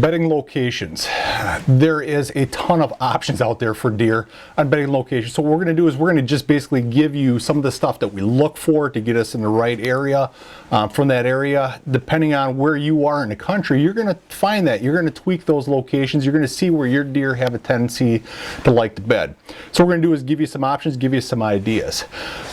Bedding locations. There is a ton of options out there for deer on bedding locations. So what we're going to do is we're going to just basically give you some of the stuff that we look for to get us in the right area. From that area, depending on where you are in the country, you're going to find that. You're going to tweak those locations. You're going to see where your deer have a tendency to like to bed. So what we're going to do is give you some options, give you some ideas.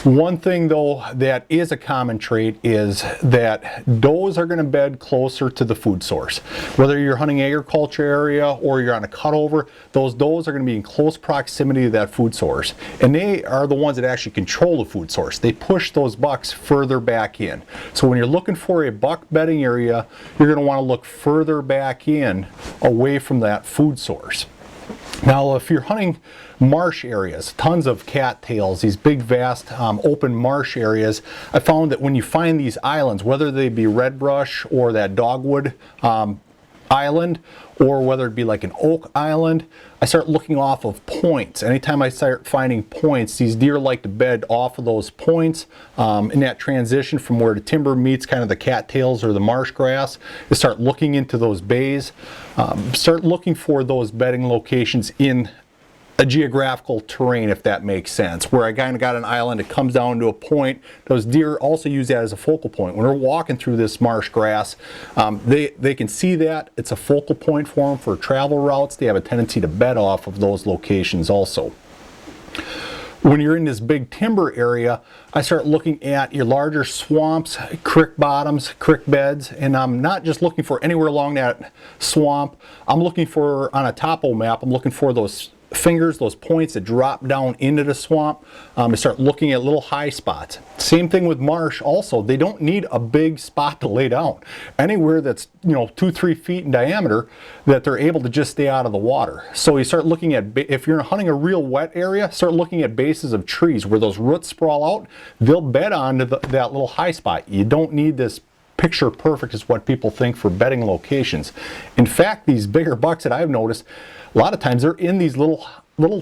One thing though that is a common trait is that does are going to bed closer to the food source. Whether you're hunting agriculture area or you're on a cutover, those does are going to be in close proximity to that food source. And they are the ones that actually control the food source. They push those bucks further back in. So when you're looking for a buck bedding area, you're going to want to look further back in away from that food source. Now, if you're hunting marsh areas, tons of cattails, these big vast open marsh areas, I found that when you find these islands, whether they be red brush or that dogwood island, or whether it be like an oak island, I start looking off of points. Anytime I start finding points, these deer like to bed off of those points in that transition from where the timber meets kind of the cattails or the marsh grass. You start looking into those bays, start looking for those bedding locations in a geographical terrain, if that makes sense, where I kind of got an island, it comes down to a point. Those deer also use that as a focal point. When they're walking through this marsh grass, they can see that it's a focal point for them for travel routes. They have a tendency to bed off of those locations also. When you're in this big timber area, I start looking at your larger swamps, creek bottoms, creek beds, and I'm not just looking for anywhere along that swamp. I'm looking for, on a topo map, I'm looking for those fingers, those points that drop down into the swamp. I start looking at little high spots. Same thing with marsh also. They don't need a big spot to lay down. Anywhere that's 2-3 feet in diameter, that they're able to just stay out of the water. So you start looking at, if you're hunting a real wet area, start looking at bases of trees where those roots sprawl out. They'll bed onto that little high spot. You don't need this picture perfect is what people think for bedding locations. In fact, these bigger bucks that I've noticed, a lot of times they're in these little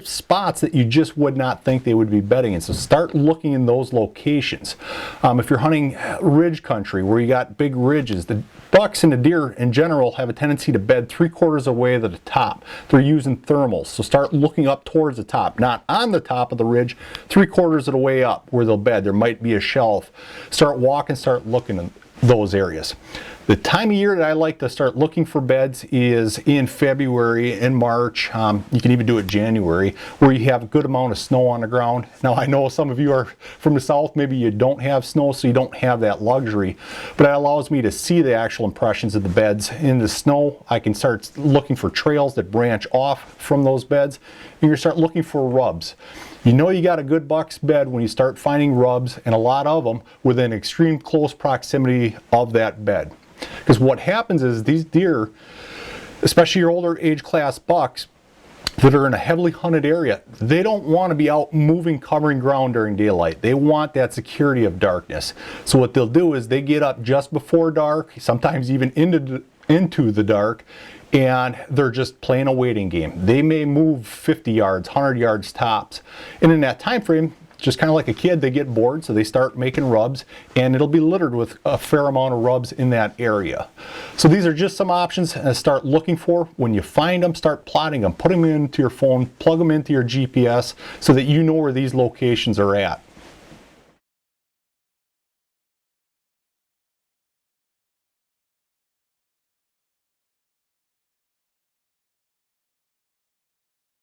spots that you just would not think they would be bedding in. So start looking in those locations. If you're hunting ridge country where you got big ridges, the bucks and the deer in general have a tendency to bed 3/4 of the way to the top. They're using thermals. So start looking up towards the top, not on the top of the ridge, 3/4 of the way up where they'll bed. There might be a shelf. Start walking, start looking in those areas. The time of year that I like to start looking for beds is in February and March. You can even do it January, where you have a good amount of snow on the ground. Now I know some of you are from the south, maybe you don't have snow, so you don't have that luxury, but it allows me to see the actual impressions of the beds in the snow. I can start looking for trails that branch off from those beds, and you start looking for rubs. You know you got a good buck's bed when you start finding rubs, and a lot of them within extreme close proximity of that bed. Because what happens is these deer, especially your older age class bucks that are in a heavily hunted area, they don't want to be out moving, covering ground during daylight. They want that security of darkness. So what they'll do is they get up just before dark, sometimes even into the dark, and they're just playing a waiting game. They may move 50 yards, 100 yards tops. And in that time frame, just kind of like a kid, they get bored, so they start making rubs, and it'll be littered with a fair amount of rubs in that area. So these are just some options to start looking for. When you find them, start plotting them, put them into your phone, plug them into your GPS so that you know where these locations are at.